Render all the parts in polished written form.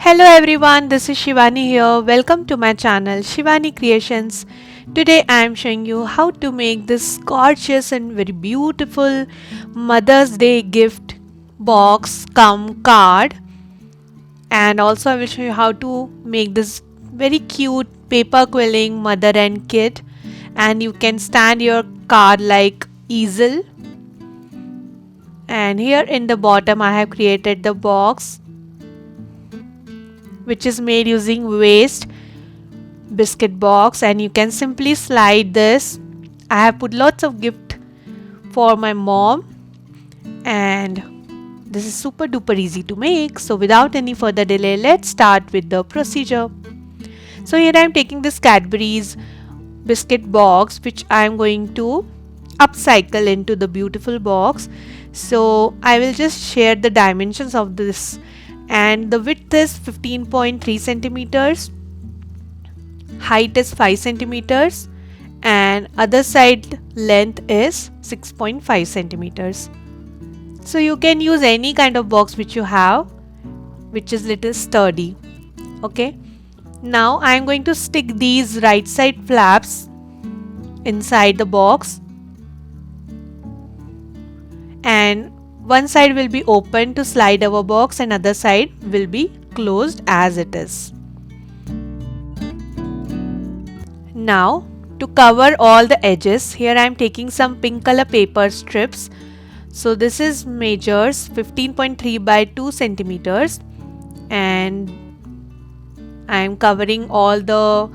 Hello everyone, this is Shivani here. Welcome to my channel Shivani Creations. Today I am showing you how to make this gorgeous and very beautiful Mother's Day gift box cum card, and also I will show you how to make this very cute paper quilling mother and kid, and you can stand your card like easel. And here in the bottom I have created the box which is made using waste biscuit box, and you can simply slide this. I have put lots of gift for my mom, and this is super duper easy to make. So without any further delay, let's start with the procedure. So here I am taking this Cadbury's biscuit box which I am going to upcycle into the beautiful box. So I will just share the dimensions of this, and the width is 15.3 centimeters, height is 5 centimeters, and other side length is 6.5 centimeters. So you can use any kind of box which you have which is little sturdy. Okay, now I am going to stick these right side flaps inside the box, and one side will be open to slide our box and other side will be closed as it is. Now to cover all the edges, here I am taking some pink color paper strips. So this is measures 15.3 by 2 centimeters, and I am covering all the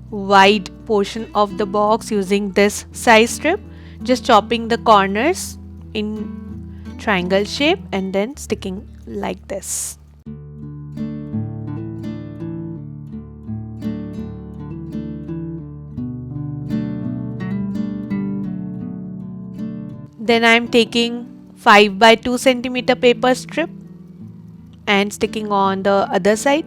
wide portion of the box using this size strip, just chopping the corners in triangle shape and then sticking like this. Then I am taking 5 by 2 centimeter paper strip and sticking on the other side.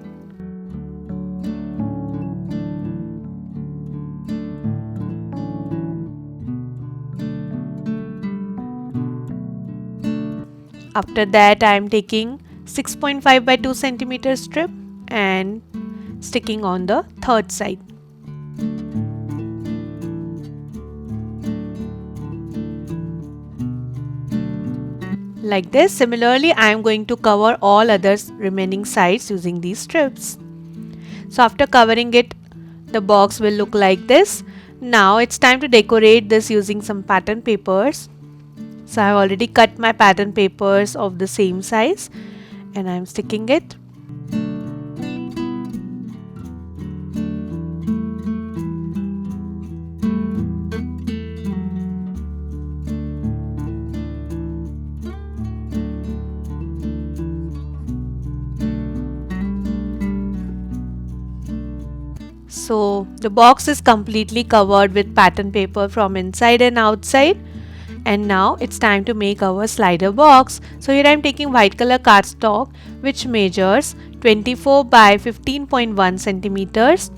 After that I am taking 6.5 by 2 centimeter strip and sticking on the third side. Like this. Similarly, I am going to cover all other remaining sides using these strips. So after covering it, the box will look like this. Now it's time to decorate this using some pattern papers. So I have already cut my pattern papers of the same size and I am sticking it. So the box is completely covered with pattern paper from inside and outside. And now it's time to make our slider box. So here I am taking white color cardstock which measures 24 by 15.1 centimeters,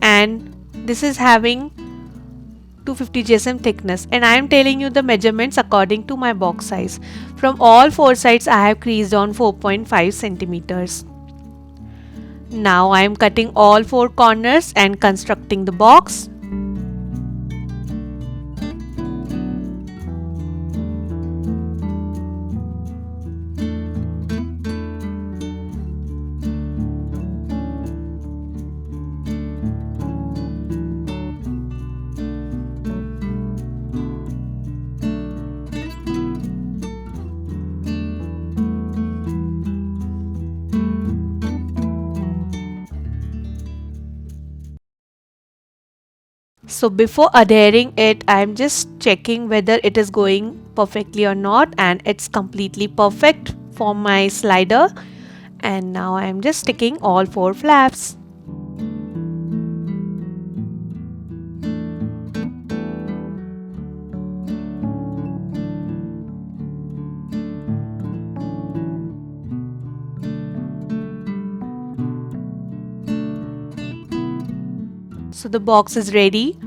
and this is having 250 GSM thickness, and I am telling you the measurements according to my box size. From all four sides I have creased on 4.5 centimeters. Now I am cutting all four corners and constructing the box. So before adhering it, I am just checking whether it is going perfectly or not, and it's completely perfect for my slider. And now I am just sticking all four flaps. So the box is ready.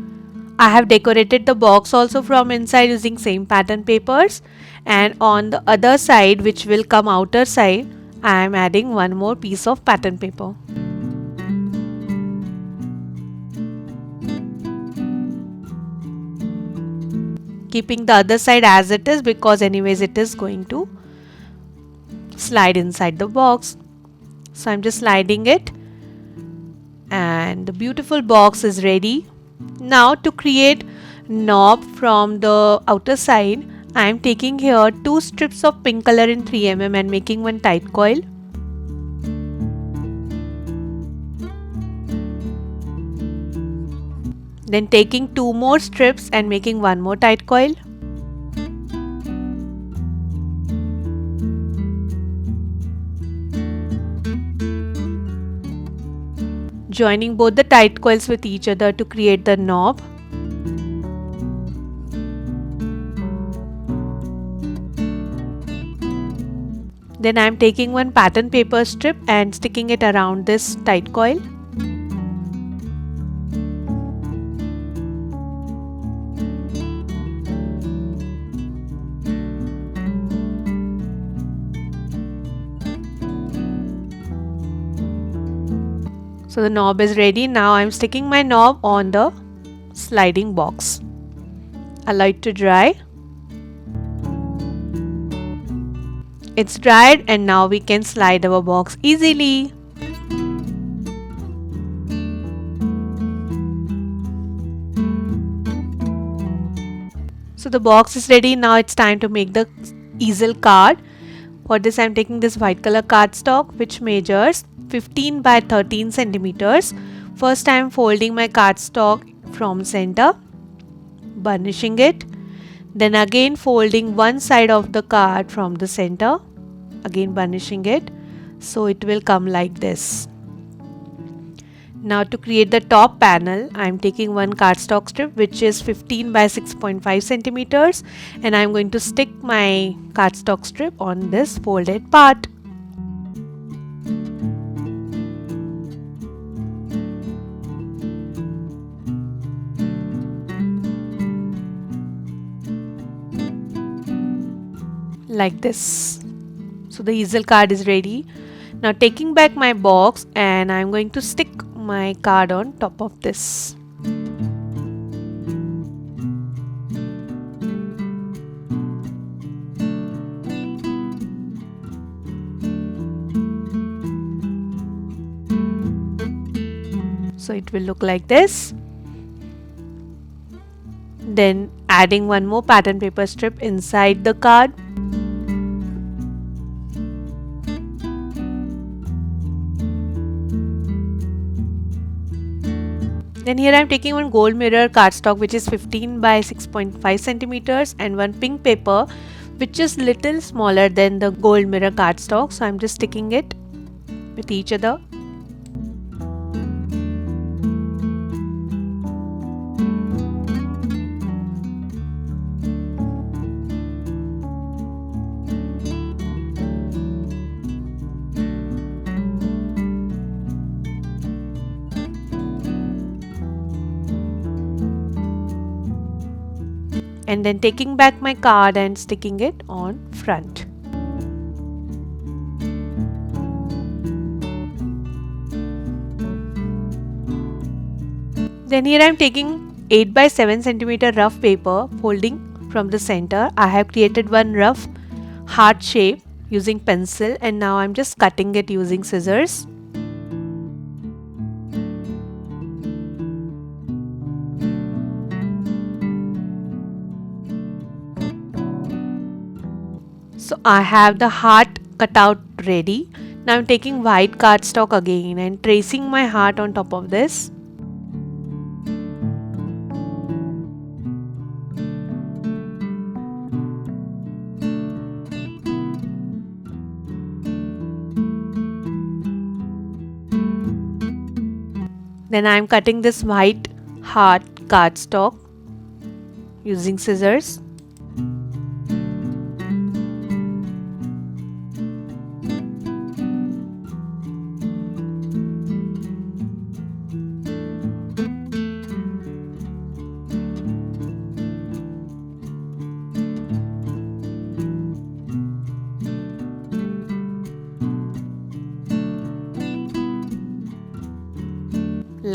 I have decorated the box also from inside using same pattern papers, and on the other side, which will come outer side, I am adding one more piece of pattern paper. Keeping the other side as it is, because anyways it is going to slide inside the box. So I'm just sliding it and the beautiful box is ready. Now to create knob from the outer side, I am taking here 2 strips of pink color in 3mm and making one tight coil. Then taking 2 more strips and making one more tight coil. Joining both the tight coils with each other to create the knob. Then I am taking one pattern paper strip and sticking it around this tight coil. So the knob is ready. Now I am sticking my knob on the sliding box. Allow it to dry. It's dried and now we can slide our box easily. So the box is ready. Now it's time to make the easel card. For this I am taking this white color cardstock which measures 15 by 13 centimeters. First I am folding my cardstock from center, burnishing it. Then again folding one side of the card from the center, again burnishing it, so it will come like this. Now to create the top panel, I am taking one cardstock strip which is 15 by 6.5 centimeters and I am going to stick my cardstock strip on this folded part. Like this. So the easel card is ready. Now taking back my box and I'm going to stick my card on top of this. So it will look like this. Then adding one more pattern paper strip inside the card. Then here I am taking one gold mirror cardstock which is 15 by 6.5 centimeters and one pink paper which is little smaller than the gold mirror cardstock. So I am just sticking it with each other. And then taking back my card and sticking it on front. Then here I am taking 8 by 7 centimeter rough paper, folding from the center. I have created one rough heart shape using pencil and now I am just cutting it using scissors. So I have the heart cut out ready. Now I'm taking white cardstock again and tracing my heart on top of this. Then I am cutting this white heart cardstock using scissors.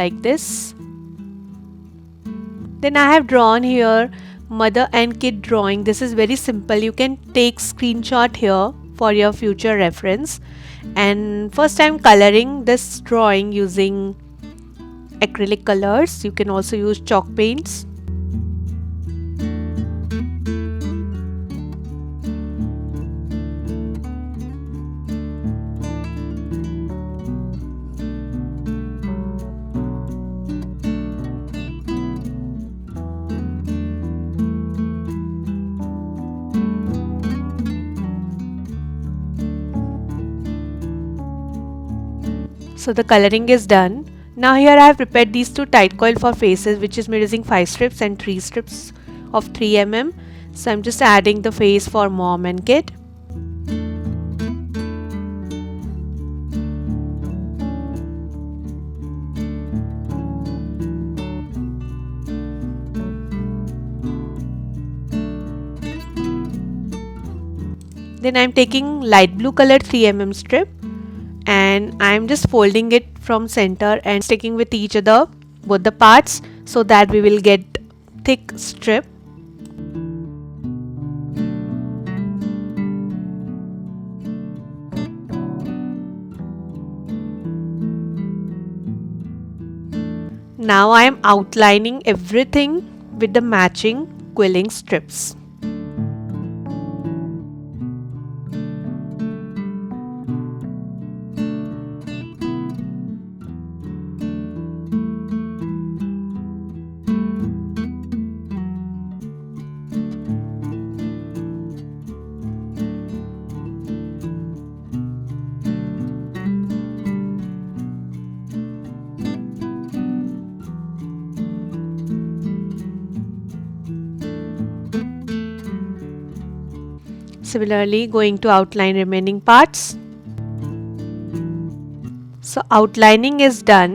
like this. Then I have drawn here mother and kid drawing. This is very simple. You can take screenshot here for your future reference. And first I'm coloring this drawing using acrylic colors. You can also use chalk paints. So the coloring is done. Now here I have prepared these two tight coil for faces, which is made using 5 strips and 3 strips of 3 mm. So I'm just adding the face for mom and kid. Then I'm taking light blue colored 3 mm strip, and I'm just folding it from center and sticking with each other, both the parts, so that we will get thick strip. Now I am outlining everything with the matching quilling strips. Similarly, going to outline remaining parts. So outlining is done.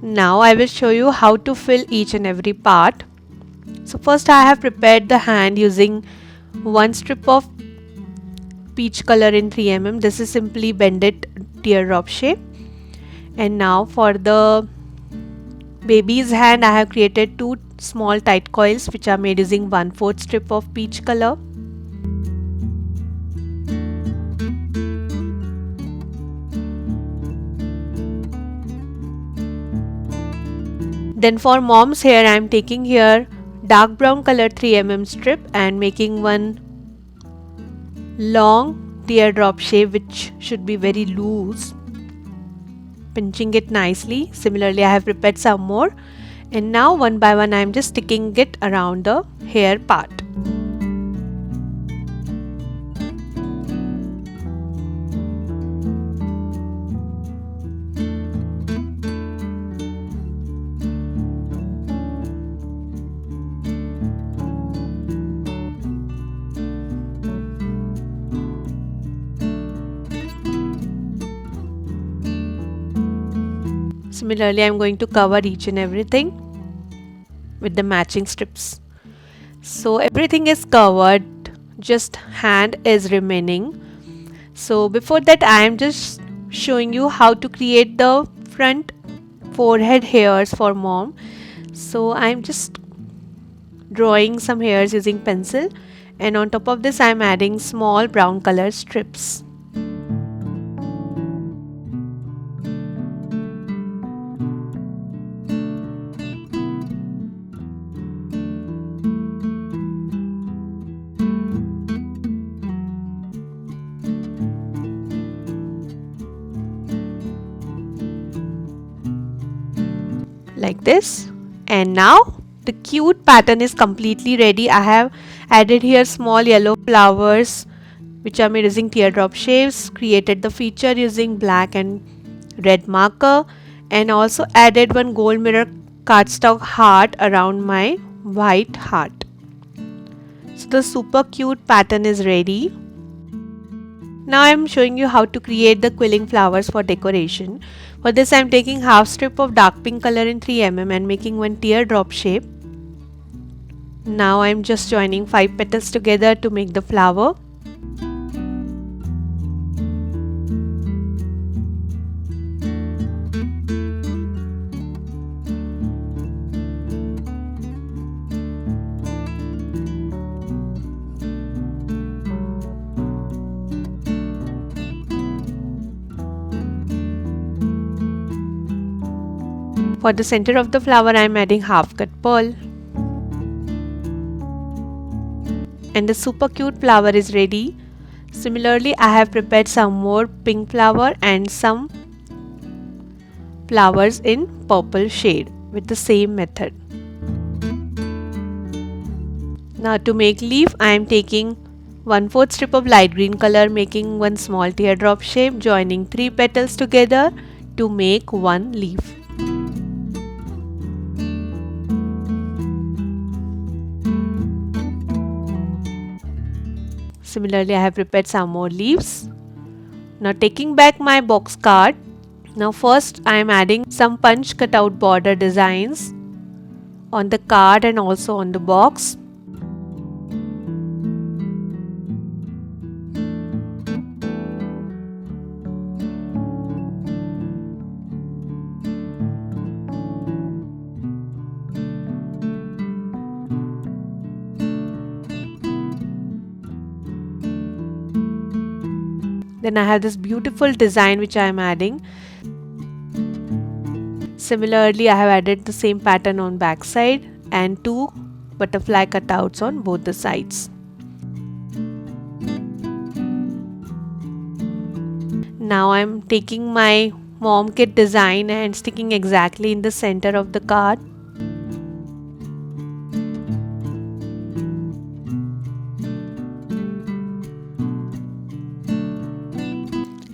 Now I will show you how to fill each and every part. So first I have prepared the hand using 1 strip of peach color in 3 mm. This is simply bended teardrop shape. And now for the baby's hand, I have created 2 small tight coils which are made using 1/4 strip of peach color. Then for mom's hair, I am taking here dark brown color 3 mm strip and making one long teardrop shape, which should be very loose, pinching it nicely. Similarly, I have prepared some more, and now one by one I am just sticking it around the hair part. Similarly, I am going to cover each and everything with the matching strips. So everything is covered, just hand is remaining. So before that, I am just showing you how to create the front forehead hairs for mom. So I am just drawing some hairs using pencil, and on top of this I am adding small brown color strips. Like this. And now the cute pattern is completely ready. I have added here small yellow flowers which are made using teardrop shapes, created the feature using black and red marker, and also added one gold mirror cardstock heart around my white heart. So the super cute pattern is ready. Now I am showing you how to create the quilling flowers for decoration. For this I am taking half strip of dark pink color in 3 mm and making one teardrop shape. Now I am just joining 5 petals together to make the flower. For the center of the flower I am adding half cut pearl. And the super cute flower is ready. Similarly, I have prepared some more pink flower and some flowers in purple shade with the same method. Now to make leaf, I am taking 1/4 strip of light green color, making one small teardrop shape, joining 3 petals together to make one leaf. Similarly, I have prepared some more leaves. Now taking back my box card, now first I am adding some punch cutout border designs on the card and also on the box. Then I have this beautiful design which I am adding. Similarly, I have added the same pattern on back side and 2 butterfly cutouts on both the sides. Now I am taking my mom kit design and sticking exactly in the center of the card.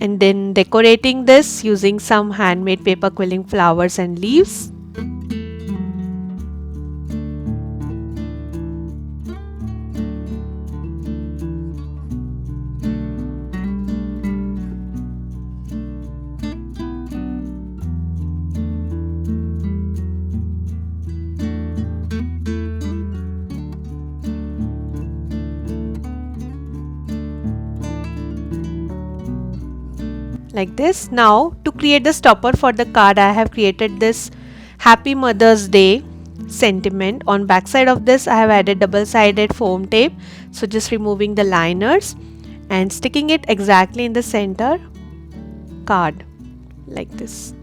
And then decorating this using some handmade paper quilling flowers and leaves. Like this. Now to create the stopper for the card, I have created this Happy Mother's Day sentiment. On back side of this I have added double-sided foam tape, so just removing the liners and sticking it exactly in the center card like this,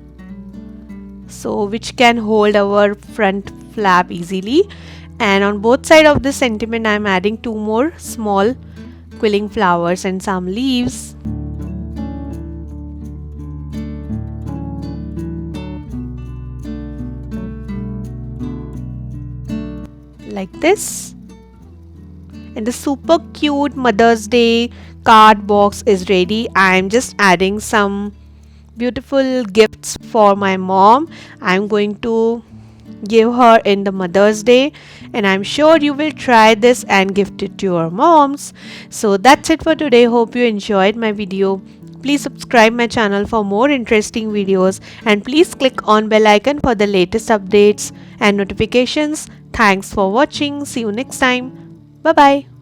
so which can hold our front flap easily. And on both sides of this sentiment I am adding 2 more small quilling flowers and some leaves. Like this. And the super cute Mother's Day card box is ready. I am just adding some beautiful gifts for my mom. I am going to give her in the Mother's Day, and I'm sure you will try this and gift it to your moms. So that's it for today. Hope you enjoyed my video. Please subscribe my channel for more interesting videos, and please click on bell icon for the latest updates and notifications. Thanks for watching. See you next time. Bye bye.